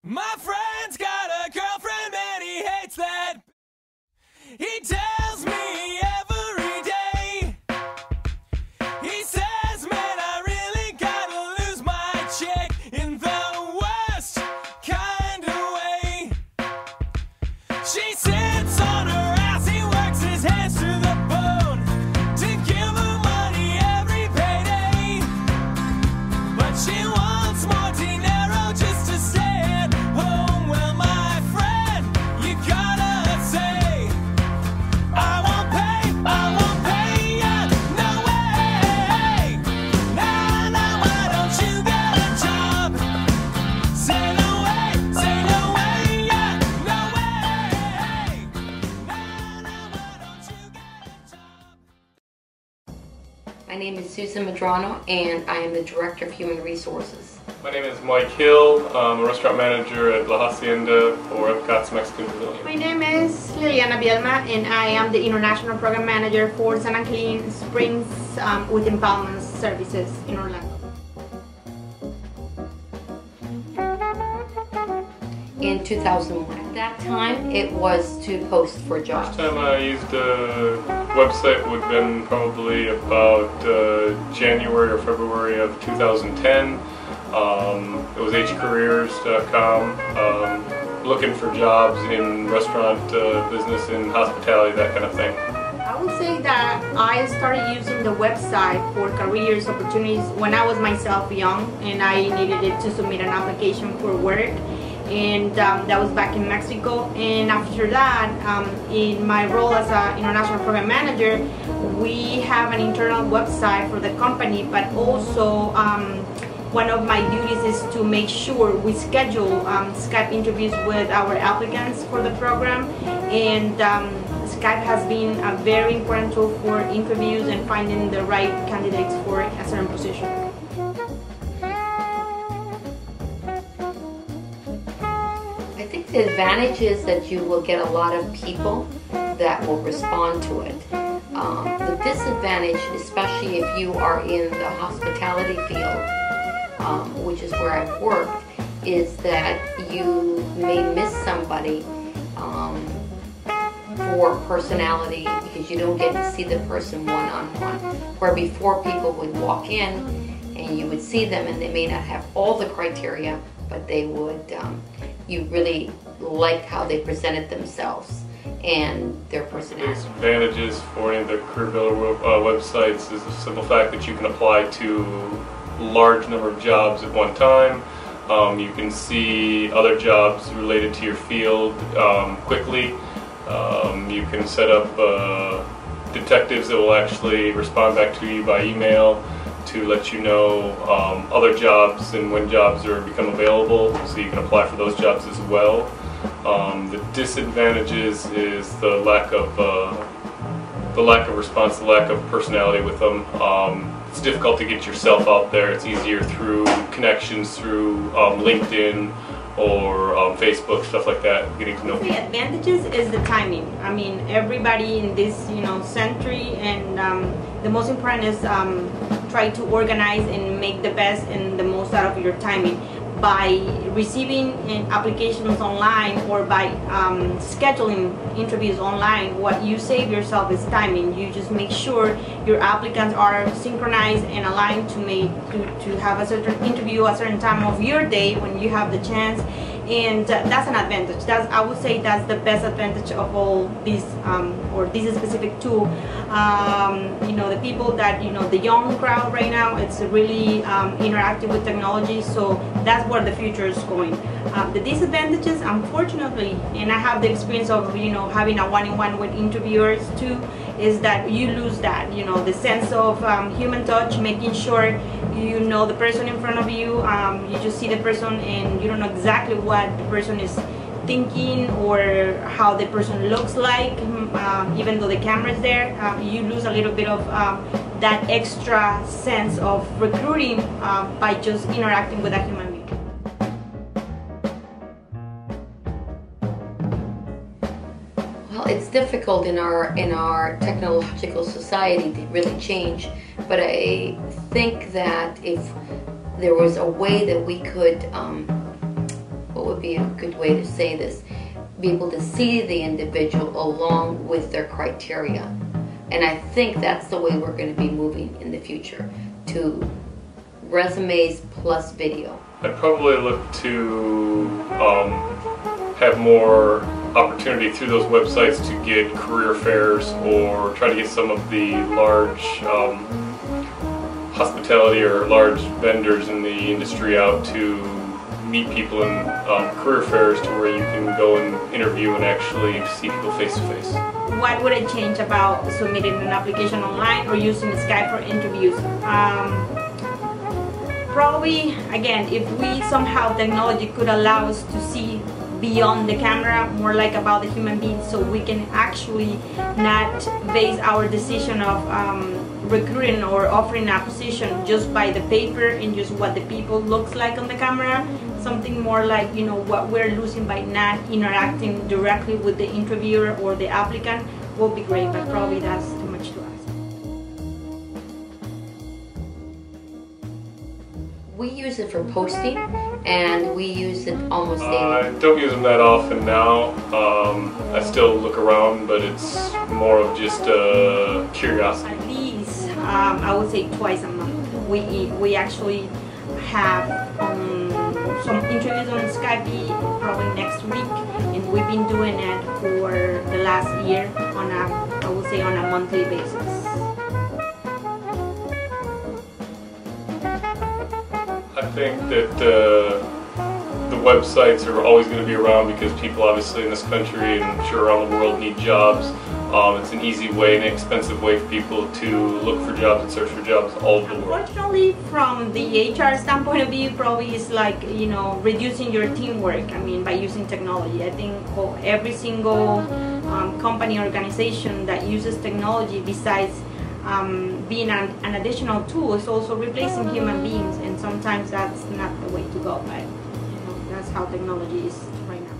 My friend's got a girlfriend and he hates that. He tells me every day. He says, man, I really gotta lose my chick in the worst kind of way. She sits on her ass, he works his hands to the bone to give her money every payday. But she wants more dinero just to stay at home. Well, my friend, you gotta say, I won't pay ya, no way. Nah, nah, why don't you get a job? Say no way, yeah, no way. Nah, nah, why don't you get a job? My name is Susan Medrano, and I am the Director of Human Resources. My name is Mike Hill. I'm a restaurant manager at La Hacienda for Epcot's Mexican Pavilion. My name is Liliana Bielma, and I am the International Program Manager for San Angelin Springs with Empowerment Services in Orlando. In 2001. At that time, it was to post for jobs. First time I used a website would have been probably about January or February of 2010. It was hcareers.com, looking for jobs in restaurant business and hospitality, that kind of thing. I would say that I started using the website for careers opportunities when I was myself young and I needed it to submit an application for work. And that was back in Mexico. And after that, in my role as an international program manager, we have an internal website for the company, but also one of my duties is to make sure we schedule Skype interviews with our applicants for the program. And Skype has been a very important tool for interviews and finding the right candidates for a certain position. I think the advantage is that you will get a lot of people that will respond to it. The disadvantage, especially if you are in the hospitality field, which is where I've worked, is that you may miss somebody for personality because you don't get to see the person one-on-one. Where before people would walk in and you would see them and they may not have all the criteria, but they would, you really liked how they presented themselves and their personality. The advantages for any of the career builder websites is the simple fact that you can apply to a large number of jobs at one time. You can see other jobs related to your field quickly. You can set up detectives that will actually respond back to you by email to let you know other jobs and when jobs are become available, so you can apply for those jobs as well. The disadvantages is the lack of response, the lack of personality with them. It's difficult to get yourself out there. It's easier through connections through LinkedIn or Facebook, stuff like that, getting to know people. The advantages is the timing. I mean, everybody in this century, and the most important is try to organize and make the best and the most out of your timing. By receiving applications online or by scheduling interviews online, what you save yourself is timing. You just make sure your applicants are synchronized and aligned to have a certain interview a certain time of your day when you have the chance, and that's an advantage. I would say that's the best advantage of all these or this specific tool. The people that the young crowd right now, it's really interactive with technology, so that's where the future is going. The disadvantages, unfortunately, and I have the experience of having a one-on-one with interviewers too, is that you lose that the sense of human touch, making sure you know the person in front of you. You just see the person and you don't know exactly what the person is thinking or how the person looks like, even though the camera is there. You lose a little bit of that extra sense of recruiting by just interacting with a human being. Well, it's difficult in our technological society to really change, but I think that if there was a way that we could what would be a good way to say this? Be able to see the individual along with their criteria. And I think that's the way we're going to be moving in the future, to resumes plus video. I'd probably look to have more opportunity through those websites to get career fairs, or try to get some of the large hospitality or large vendors in the industry out to meet people in career fairs, to where you can go and interview and actually see people face to face. What would I change about submitting an application online or using Skype for interviews? Probably, again, if we somehow technology could allow us to see beyond the camera, more like about the human being, so we can actually not base our decision of recruiting or offering a position just by the paper and just what the people looks like on the camera. Something more like, you know, what we're losing by not interacting directly with the interviewer or the applicant will be great, but probably that's too much to ask. We use it for posting, and we use it almost daily. I don't use them that often now. I still look around, but it's more of just curiosity. At least, I would say twice a month. We actually have some interviews on Skype probably next week, and we've been doing it for the last year on a, I would say, on a monthly basis. I think that the websites are always going to be around, because people obviously in this country, and I'm sure around the world, need jobs. It's an easy way, an inexpensive way for people to look for jobs and search for jobs all over the world. Unfortunately, from the HR standpoint of view, probably it's like, you know, reducing your teamwork. I mean, by using technology. I think every single company, organization that uses technology, besides being an additional tool, is also replacing human beings, and sometimes that's not the way to go. But you know, that's how technology is right now.